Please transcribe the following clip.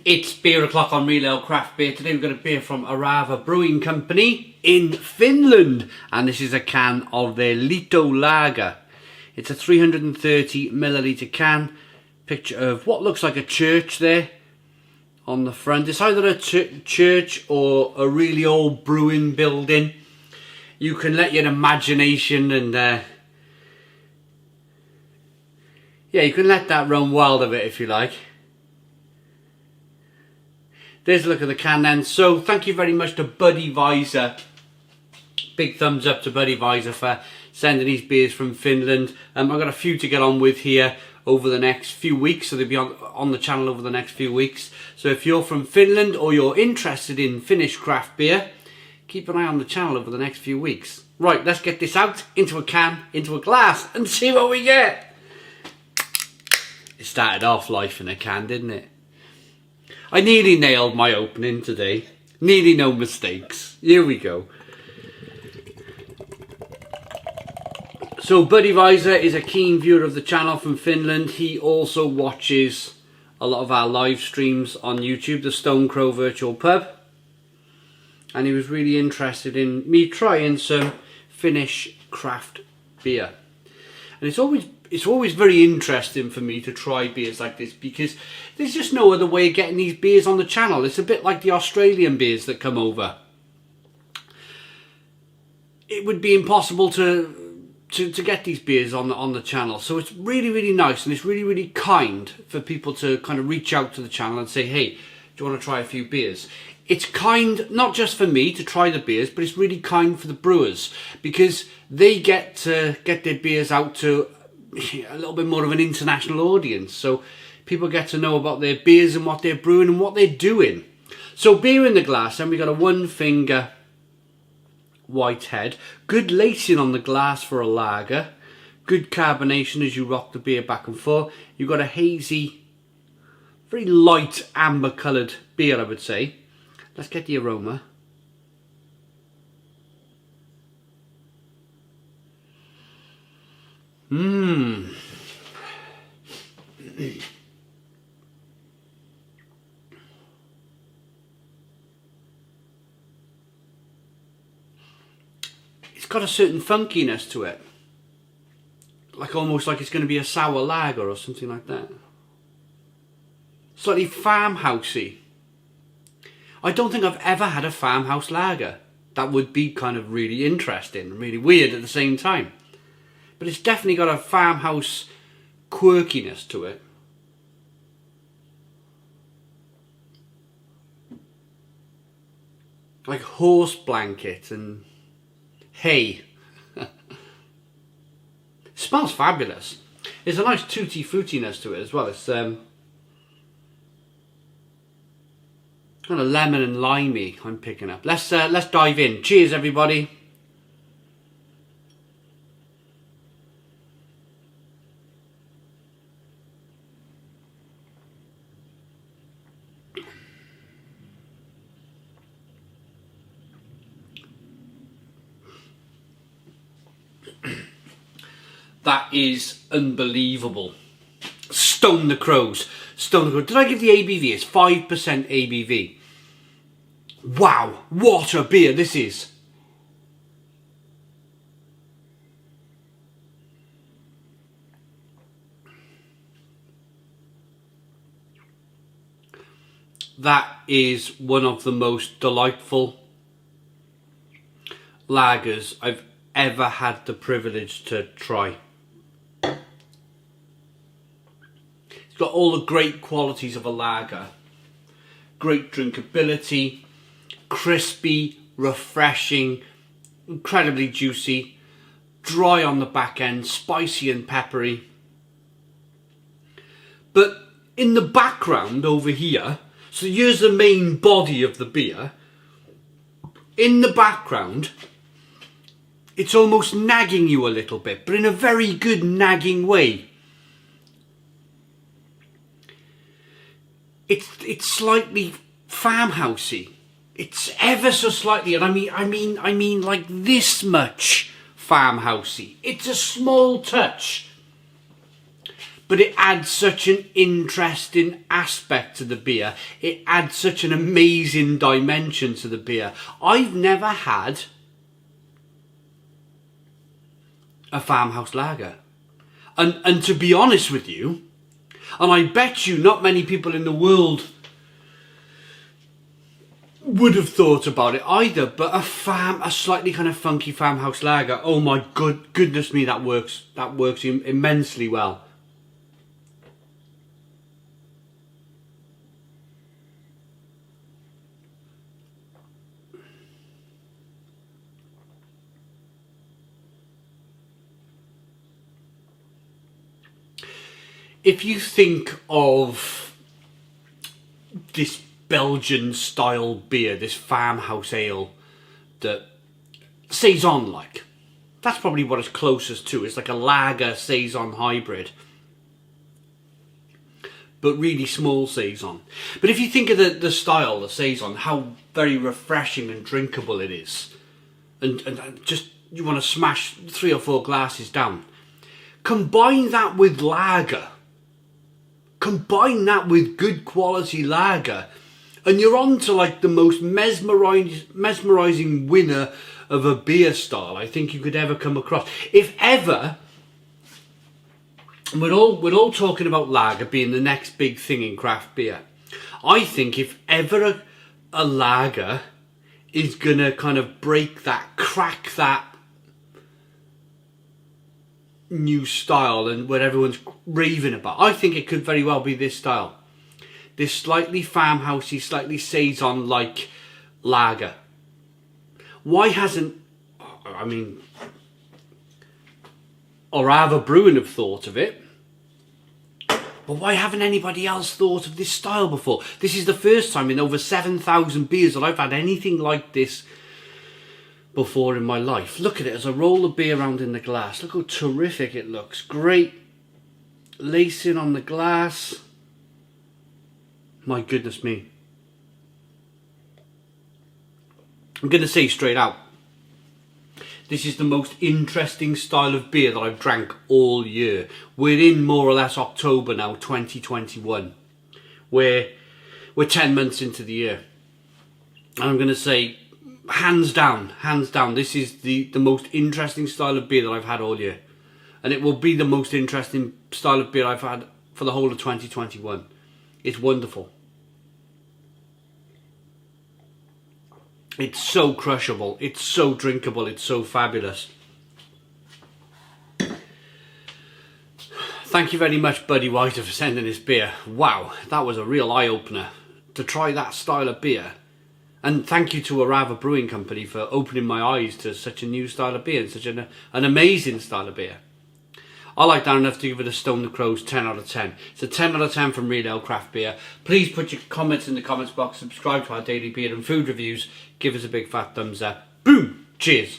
It's beer o'clock on Real Ale Craft Beer. Today we've got a beer from Orava Brewing Company in Finland, and this is a can of their Lieto lager. It's a 330ml can. Picture of what looks like a church there on the front. It's either a church or a really old brewing building. You can let your imagination and you can let that run wild a bit if you like. There's a look at the can then. So thank you very much to Budweiser. Big thumbs up to Budweiser for sending these beers from Finland. I've got a few to get on with here over the next few weeks, so they'll be on the channel over the next few weeks. So if you're from Finland or you're interested in Finnish craft beer, keep an eye on the channel over the next few weeks. Right, let's get this out into a can, into a glass, and see what we get. It started off life in a can, didn't it? I nearly nailed my opening today. Nearly no mistakes. Here we go. So Budweiser is a keen viewer of the channel from Finland. He also watches a lot of our live streams on YouTube, the Stone Crow Virtual Pub. And he was really interested in me trying some Finnish craft beer. And it's always very interesting for me to try beers like this, because there's just no other way of getting these beers on the channel. It's a bit like the Australian beers that come over. It would be impossible to get these beers on the channel. So it's really, really nice, and it's really, really kind for people to kind of reach out to the channel and say, hey, do you want to try a few beers? It's kind not just for me to try the beers, but it's really kind for the brewers, because they get to get their beers out to a little bit more of an international audience. So people get to know about their beers and what they're brewing and what they're doing. So beer in the glass, and we got a 1 finger white head. Good lacing on the glass for a lager. Good carbonation as you rock the beer back and forth. You've got a hazy, very light amber coloured beer, I would say. Let's get the aroma. It's got a certain funkiness to it, like almost like it's going to be a sour lager or something like that. Slightly farmhousey. I don't think I've ever had a farmhouse lager. That would be kind of really interesting, really weird at the same time. But it's definitely got a farmhouse quirkiness to it. Like horse blanket and hay. Smells fabulous. There's a nice tutti fruitiness to it as well. It's kind of lemon and limey I'm picking up. Let's dive in. Cheers, everybody. That is unbelievable. Stone the crows. Stone the crows. Did I give the ABV? It's 5% ABV. Wow, what a beer this is. That is one of the most delightful lagers I've ever had the privilege to try. It's got all the great qualities of a lager. Great drinkability, crispy, refreshing, incredibly juicy, dry on the back end, spicy and peppery. But in the background over here, so here's the main body of the beer. In the background, it's almost nagging you a little bit, but in a very good nagging way. It's slightly farmhousey. It's ever so slightly, and I mean like this much farmhousey. It's a small touch, but it adds such an interesting aspect to the beer. It adds such an amazing dimension to the beer. I've never had a farmhouse lager. And to be honest with you, and I bet you not many people in the world would have thought about it either, but a slightly kind of funky farmhouse lager, oh my goodness me, that works immensely well. If you think of this Belgian style beer, this farmhouse ale that saison like, that's probably what it's closest to. It's like a lager saison hybrid, but really small saison. But if you think of the style, the saison, how very refreshing and drinkable it is, and just you want to smash 3 or 4 glasses down. Combine that with lager. Combine that with good quality lager, and you're on to like the most mesmerizing winner of a beer style I think you could ever come across. If ever, we're all talking about lager being the next big thing in craft beer. I think if ever a lager is gonna kind of crack that new style and what everyone's raving about, I think it could very well be this style, this slightly farmhousey, slightly saison like lager. Why hasn't, I mean, Orava Brewing have thought of it, but why haven't anybody else thought of this style before? This is the first time in over 7,000 beers that I've had anything like this before in my life. Look at it as I roll the beer around in the glass. Look how terrific it looks. Great lacing on the glass. My goodness me. I'm going to say straight out, this is the most interesting style of beer that I've drank all year. We're in more or less October now, 2021. We're 10 months into the year. And I'm going to say, hands down, this is the most interesting style of beer that I've had all year. And it will be the most interesting style of beer I've had for the whole of 2021. It's wonderful. It's so crushable, it's so drinkable, it's so fabulous. Thank you very much, Buddy Whiter, for sending this beer. Wow, that was a real eye-opener to try that style of beer. And thank you to Orava Brewing Company for opening my eyes to such a new style of beer and such an amazing style of beer. I like that enough to give it a Stone the Crows 10 out of 10. It's a 10 out of 10 from Real Ale Craft Beer. Please put your comments in the comments box, subscribe to our daily beer and food reviews, give us a big fat thumbs up. Boom! Cheers!